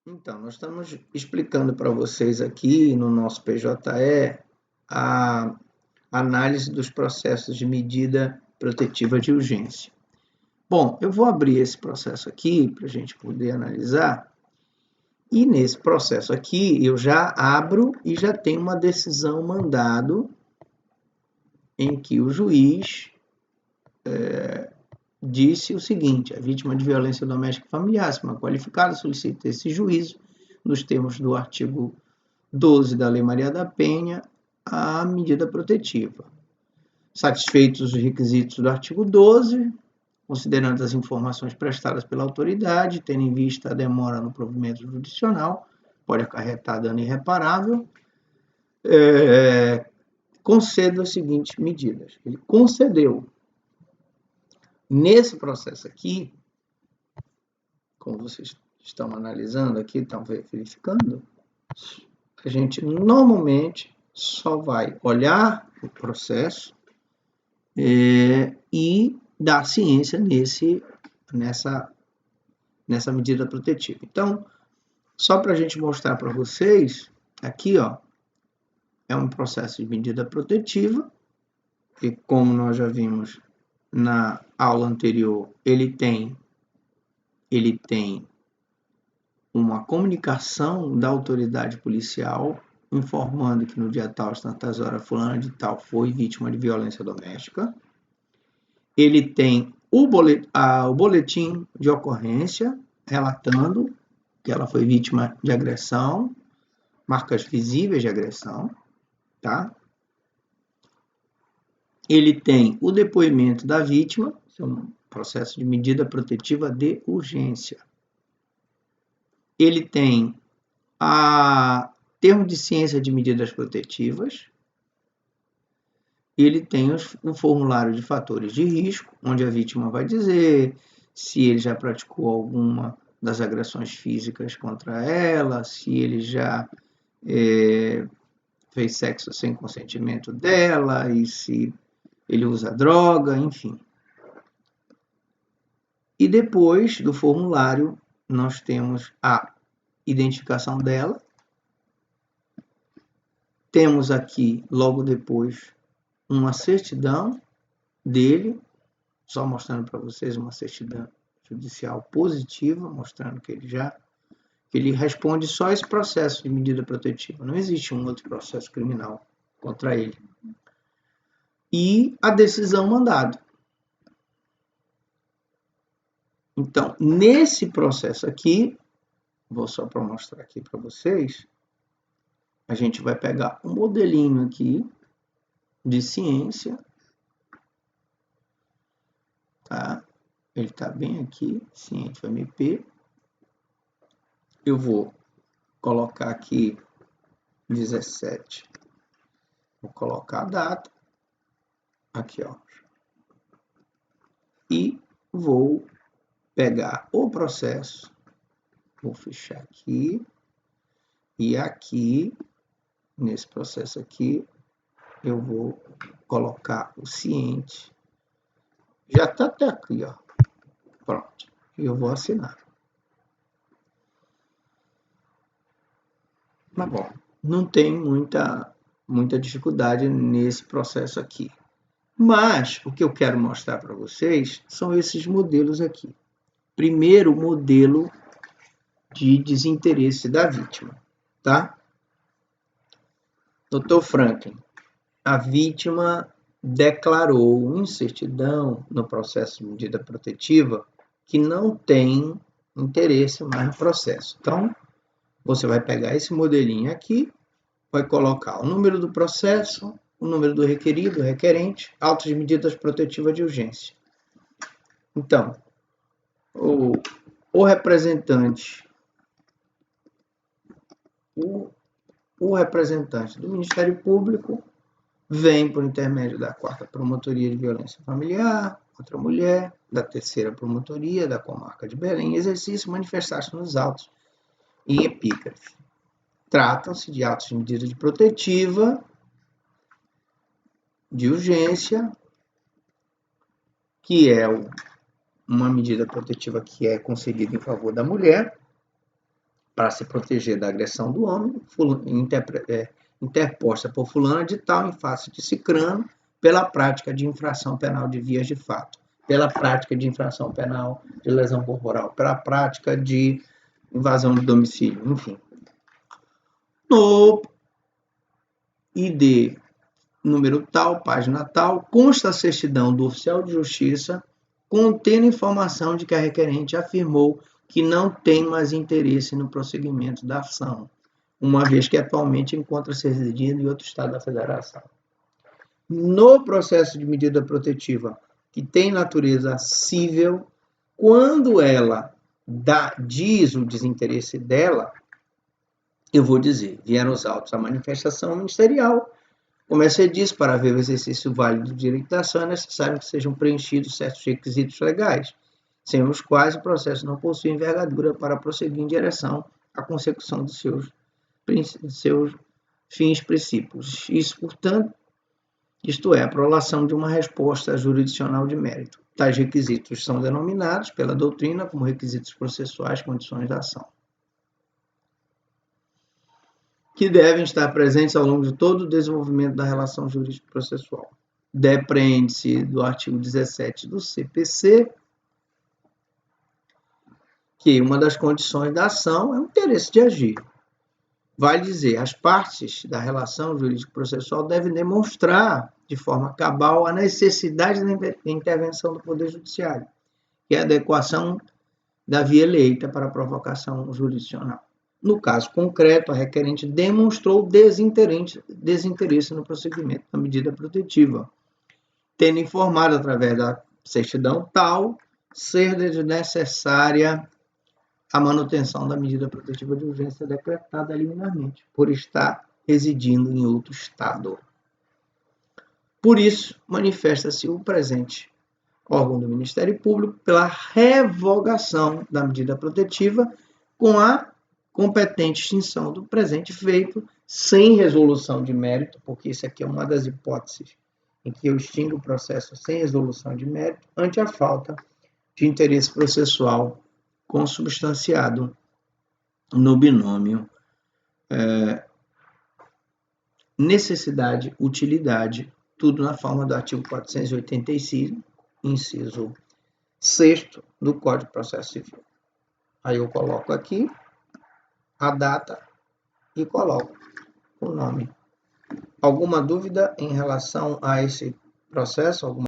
Então, nós estamos explicando para vocês aqui no nosso PJE a análise dos processos de medida protetiva de urgência. Bom, eu vou abrir esse processo aqui para a gente poder analisar. E nesse processo aqui, eu já abro e já tenho uma decisão mandado em que o juiz disse o seguinte: a vítima de violência doméstica e familiar, se uma qualificada, solicita esse juízo, nos termos do artigo 12 da Lei Maria da Penha, a medida protetiva. Satisfeitos os requisitos do artigo 12, considerando as informações prestadas pela autoridade, tendo em vista a demora no provimento jurisdicional, pode acarretar dano irreparável, conceda as seguintes medidas. Ele concedeu. Nesse processo aqui, como vocês estão analisando aqui, estão verificando, a gente normalmente só vai olhar o processo e dar ciência nessa medida protetiva. Então, só para a gente mostrar para vocês, aqui ó, é um processo de medida protetiva, e como nós já vimos na aula anterior, ele tem uma comunicação da autoridade policial informando que no dia tal, às tantas horas, fulano de tal foi vítima de violência doméstica. Ele tem o boletim de ocorrência relatando que ela foi vítima de agressão, marcas visíveis de agressão, tá? Ele tem o depoimento da vítima, que é um processo de medida protetiva de urgência. Ele tem termo de ciência de medidas protetivas. Ele tem o formulário de fatores de risco, onde a vítima vai dizer se ele já praticou alguma das agressões físicas contra ela, se ele já fez sexo sem consentimento dela, e se ele usa droga, enfim. E depois do formulário, nós temos a identificação dela. Temos aqui, logo depois, uma certidão dele, só mostrando para vocês uma certidão judicial positiva, mostrando que ele responde só esse processo de medida protetiva. Não existe um outro processo criminal contra ele. E a decisão mandada. Então, nesse processo aqui, vou só para mostrar aqui para vocês, a gente vai pegar um modelinho aqui de ciência, tá? Ele está bem aqui, ciência MP. Eu vou colocar aqui 17. Vou colocar a data. Aqui, ó. E vou pegar o processo. Vou fechar aqui. E aqui, nesse processo aqui, eu vou colocar o ciente. Já está até aqui, ó. Pronto. E eu vou assinar. Mas bom, não tem muita dificuldade nesse processo aqui. Mas o que eu quero mostrar para vocês são esses modelos aqui. Primeiro, o modelo de desinteresse da vítima, tá? Dr. Franklin, a vítima declarou em certidão no processo de medida protetiva que não tem interesse mais no processo. Então, você vai pegar esse modelinho aqui, vai colocar o número do processo, o número do requerido, requerente, autos de medidas protetivas de urgência. Então, o representante do Ministério Público vem por intermédio da 4ª Promotoria de Violência Familiar, outra mulher, da 3ª Promotoria da Comarca de Belém, exercício manifestar-se nos autos em epígrafe. Tratam-se de autos de medida de protetiva, de urgência, que é uma medida protetiva que é concedida em favor da mulher, para se proteger da agressão do homem, interposta por fulano de tal em face de cicrano, pela prática de infração penal de vias de fato, pela prática de infração penal de lesão corporal, pela prática de invasão de domicílio, enfim. No ID número tal, página tal, consta a certidão do oficial de justiça contendo informação de que a requerente afirmou que não tem mais interesse no prosseguimento da ação, uma vez que atualmente encontra-se residindo em outro estado da federação. No processo de medida protetiva, que tem natureza cível, quando ela diz o desinteresse dela, eu vou dizer, vieram os autos à manifestação ministerial, como é que diz, para ver o exercício válido do direito da ação, é necessário que sejam preenchidos certos requisitos legais, sem os quais o processo não possui envergadura para prosseguir em direção à consecução de seus fins princípios. Isso, portanto, isto é, a prolação de uma resposta jurisdicional de mérito. Tais requisitos são denominados pela doutrina como requisitos processuais, condições da ação, que devem estar presentes ao longo de todo o desenvolvimento da relação jurídico-processual. Depreende-se do artigo 17 do CPC que uma das condições da ação é o interesse de agir. Vale dizer, as partes da relação jurídico-processual devem demonstrar de forma cabal a necessidade da intervenção do Poder Judiciário, que é a adequação da via eleita para a provocação jurisdicional. No caso concreto, a requerente demonstrou desinteresse no prosseguimento da medida protetiva, tendo informado através da certidão tal ser necessária a manutenção da medida protetiva de urgência decretada liminarmente, por estar residindo em outro estado. Por isso, manifesta-se o presente órgão do Ministério Público pela revogação da medida protetiva com a competente extinção do presente feito, sem resolução de mérito, porque isso aqui é uma das hipóteses em que eu extingo o processo sem resolução de mérito, ante a falta de interesse processual consubstanciado no binômio necessidade-utilidade, tudo na forma do artigo 485, inciso 6º do Código de Processo Civil. Aí eu coloco aqui a data e coloco o nome. Alguma dúvida em relação a esse processo?